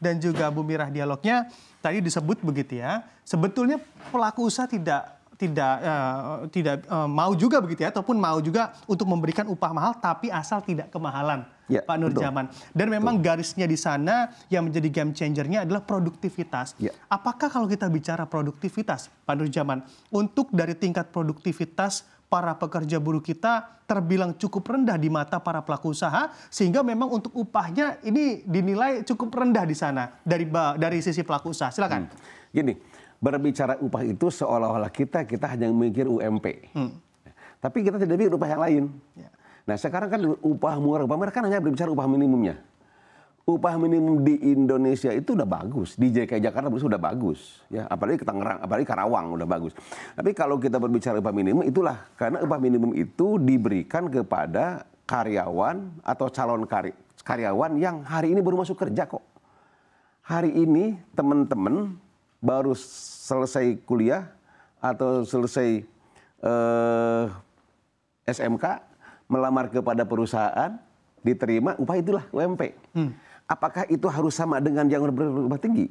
dan juga Bu Mirah dialognya tadi disebut begitu ya. Sebetulnya pelaku usaha tidak mau juga begitu ya, ataupun mau juga untuk memberikan upah mahal tapi asal tidak kemahalan, Ya, Pak Nurjaman. Dan memang garisnya di sana yang menjadi game changernya adalah produktivitas. Ya. Apakah kalau kita bicara produktivitas, Pak Nurjaman, untuk dari tingkat produktivitas para pekerja buruh kita terbilang cukup rendah di mata para pelaku usaha, sehingga memang untuk upahnya ini dinilai cukup rendah di sana dari sisi pelaku usaha. Silakan. Gini, berbicara upah itu seolah-olah kita hanya memikir UMP. Tapi kita tidak mikir upah yang lain. Ya. Nah sekarang kan upah murah kan hanya berbicara upah minimumnya. Upah minimum di Indonesia itu udah bagus, di DKI Jakarta sudah bagus, ya apalagi ke Tangerang, apalagi Karawang udah bagus. Tapi kalau kita berbicara upah minimum itulah karena upah minimum itu diberikan kepada karyawan atau calon karyawan yang hari ini baru masuk kerja kok. Hari ini teman-teman baru selesai kuliah atau selesai SMK, melamar kepada perusahaan, diterima, upah itulah UMP. Apakah itu harus sama dengan yang berupah tinggi?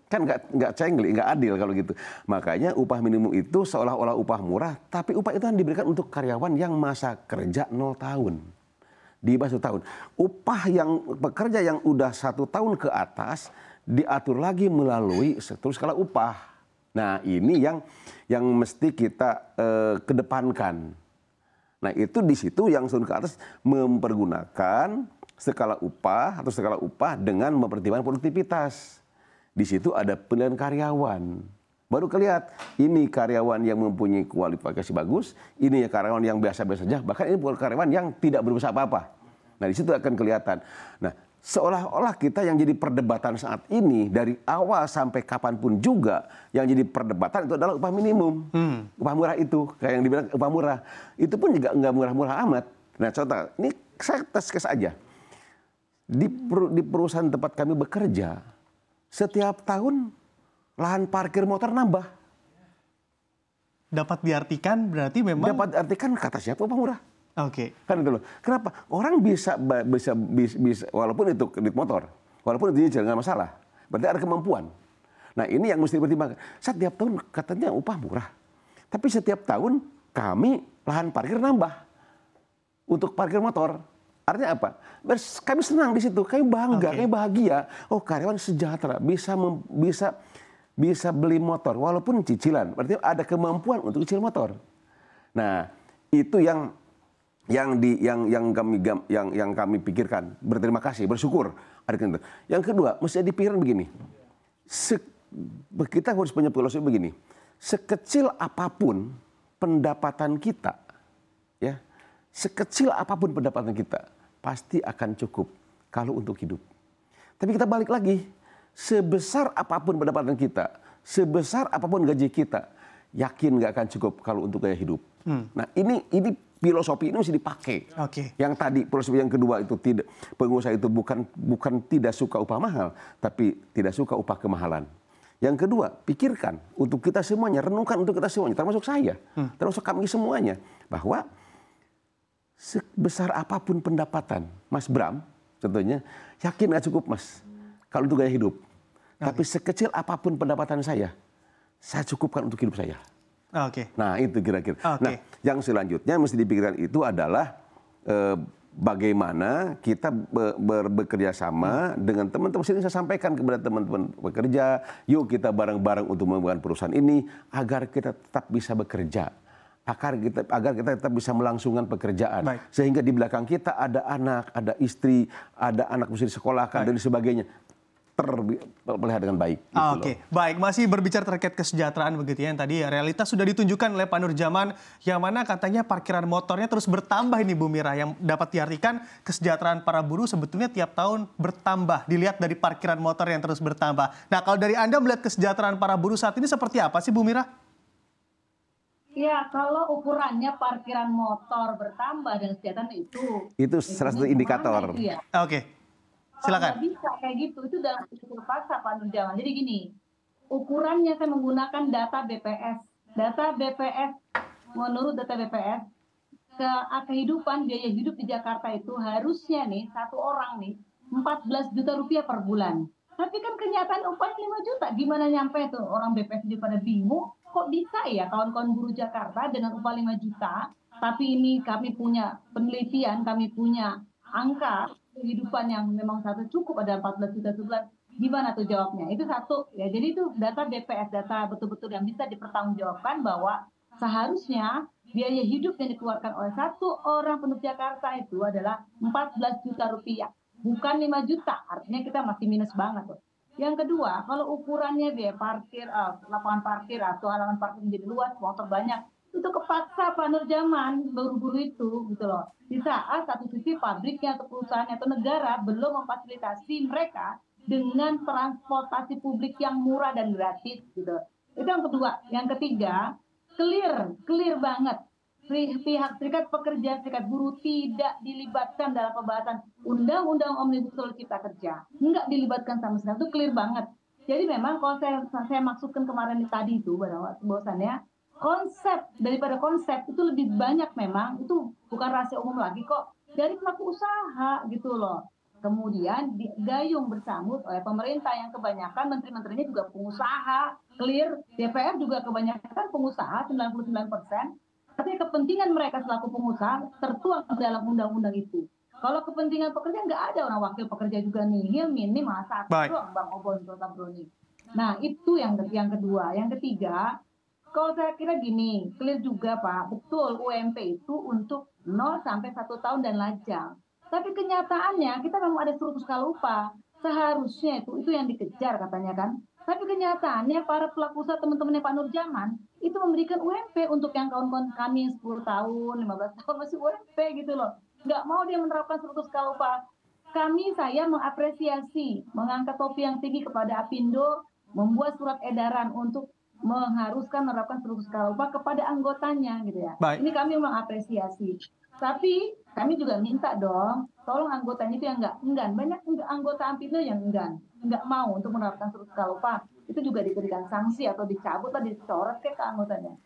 Kan nggak cenggli, nggak adil kalau gitu. Makanya upah minimum itu seolah-olah upah murah, tapi upah itu kan diberikan untuk karyawan yang masa kerja 0 tahun. Di bawah 1 tahun. Upah yang pekerja yang udah 1 tahun ke atas diatur lagi melalui struktur skala upah. Nah ini yang mesti kita kedepankan. Nah itu di situ yang turun ke atas mempergunakan skala upah atau skala upah dengan mempertimbangkan produktivitas. Di situ ada penilaian karyawan. Baru kelihatan ini karyawan yang mempunyai kualifikasi bagus, ini ya karyawan yang biasa-biasa saja, bahkan ini bukan karyawan yang tidak berusaha apa-apa. Nah di situ akan kelihatan. Nah seolah-olah kita yang jadi perdebatan saat ini dari awal sampai kapanpun juga yang jadi perdebatan itu adalah upah minimum. Upah murah itu, kayak yang dibilang upah murah. Itu pun juga nggak murah-murah amat. Nah contoh, ini saya tes kes aja. Di perusahaan tempat kami bekerja, setiap tahun lahan parkir motor nambah. Dapat diartikan berarti memang... Dapat diartikan kata siapa upah murah. Oke. Kan itu loh. Kenapa? Orang bisa walaupun itu kredit motor, walaupun itu nyicil nggak masalah. Berarti ada kemampuan. Nah ini yang mesti dipertimbangkan. Setiap tahun katanya upah murah, tapi setiap tahun kami lahan parkir nambah untuk parkir motor. Artinya apa? Kami senang di situ, kami bangga, kami bahagia. Oh karyawan sejahtera, bisa beli motor walaupun cicilan. Berarti ada kemampuan untuk cicil motor. Nah itu yang kami pikirkan. Berterima kasih, bersyukur. Yang kedua, mesti dipikirkan begini. Kita harus punya filosofi begini. Sekecil apapun pendapatan kita, ya, sekecil apapun pendapatan kita, pasti akan cukup kalau untuk hidup. Tapi kita balik lagi, sebesar apapun pendapatan kita, sebesar apapun gaji kita, yakin nggak akan cukup kalau untuk gaya hidup. Nah ini filosofi ini mesti dipakai. Yang tadi filosofi yang kedua itu tidak, pengusaha itu bukan tidak suka upah mahal, tapi tidak suka upah kemahalan. Yang kedua, pikirkan untuk kita semuanya, renungkan untuk kita semuanya, termasuk saya, termasuk kami semuanya, bahwa sebesar apapun pendapatan, Mas Bram, contohnya, yakin nggak cukup Mas, kalau untuk gaya hidup. Tapi sekecil apapun pendapatan saya cukupkan untuk hidup saya. Nah itu kira-kira. Nah yang selanjutnya mesti dipikirkan itu adalah bagaimana kita bekerja sama dengan teman-teman. Sini saya sampaikan kepada teman-teman pekerja, yuk kita bareng-bareng untuk membangun perusahaan ini agar kita tetap bisa bekerja. Agar kita tetap bisa melangsungkan pekerjaan. Sehingga di belakang kita ada anak, ada istri, ada anak mesti disekolahkan dan sebagainya. Terpelihara dengan baik. Baik, masih berbicara terkait kesejahteraan begitu ya, yang tadi realitas sudah ditunjukkan oleh Pak Nurjaman, yang mana katanya parkiran motornya terus bertambah ini Bu Mirah, yang dapat diartikan kesejahteraan para buruh sebetulnya tiap tahun bertambah, dilihat dari parkiran motor yang terus bertambah. Nah kalau dari Anda melihat kesejahteraan para buruh saat ini seperti apa sih Bu Mirah? Ya, kalau ukurannya parkiran motor bertambah dan kesejahteraan itu salah satu indikator. Itu ya? Silakan. Kalau bisa kayak gitu, itu dalam terpaksa Pak Nurjaman. Jadi gini, ukurannya saya menggunakan data BPS. Data BPS, menurut data BPS, kehidupan biaya hidup di Jakarta itu harusnya nih, satu orang nih, 14 juta rupiah per bulan. Tapi kan kenyataan upahnya 5 juta. Gimana nyampe tuh orang BPS pada bingung. Kok bisa ya kawan-kawan buruh Jakarta dengan upah 5 juta. Tapi ini kami punya penelitian, kami punya angka kehidupan yang memang satu cukup ada 14 juta sebulan. Gimana tuh jawabnya? Itu satu ya. Jadi itu data BPS, data betul-betul yang bisa dipertanggungjawabkan bahwa seharusnya biaya hidup yang dikeluarkan oleh satu orang penduduk Jakarta itu adalah 14 juta rupiah. Bukan 5 juta, artinya kita masih minus banget tuh. Yang kedua, kalau ukurannya biaya parkir, lapangan parkir atau halaman parkir menjadi luas, motor banyak, itu kepaksa Pak Nurjaman buru-buru itu gitu loh. Di saat satu sisi pabriknya atau perusahaannya atau negara belum memfasilitasi mereka dengan transportasi publik yang murah dan gratis gitu. Itu yang kedua. Yang ketiga, clear banget. Pihak serikat pekerja, serikat buruh tidak dilibatkan dalam pembahasan undang-undang Omnibus Law Cipta Kerja. Enggak dilibatkan sama sekali, itu clear banget. Jadi memang kalau saya maksudkan kemarin tadi itu bahwasannya konsep daripada konsep itu lebih banyak memang, itu bukan rahasia umum lagi kok, dari pelaku usaha gitu loh. Kemudian digayung bersambut oleh pemerintah yang kebanyakan menteri-menterinya juga pengusaha, clear, DPR juga kebanyakan pengusaha 99%. Tapi kepentingan mereka selaku pengusaha tertuang dalam undang-undang itu. Kalau kepentingan pekerja nggak ada orang wakil pekerja juga nihil, minim masa doang Bang Obon Kota Broni. Nah itu yang kedua. Yang ketiga, kalau saya kira gini, clear juga Pak, betul UMP itu untuk 0 sampai 1 tahun dan lajang. Tapi kenyataannya kita memang ada struktur skala upah. Seharusnya itu yang dikejar katanya kan. Tapi kenyataannya para pelaku usaha teman-temannya Pak Nurjaman itu memberikan UMP untuk yang kawan-kawan kami 10 tahun, 15 tahun masih UMP gitu loh. Nggak mau dia menerapkan struktur skala upah. Saya mengapresiasi, mengangkat topi yang tinggi kepada Apindo, membuat surat edaran untuk mengharuskan menerapkan struktur skala upah kepada anggotanya gitu ya. Baik. Ini kami mengapresiasi. Tapi kami juga minta dong, tolong anggotanya itu yang enggak enggan. Banyak anggota Apindo yang enggan, nggak mau untuk menerapkan struktur skala upah. Itu juga diberikan sanksi atau dicabut atau dicoret ke anggotanya.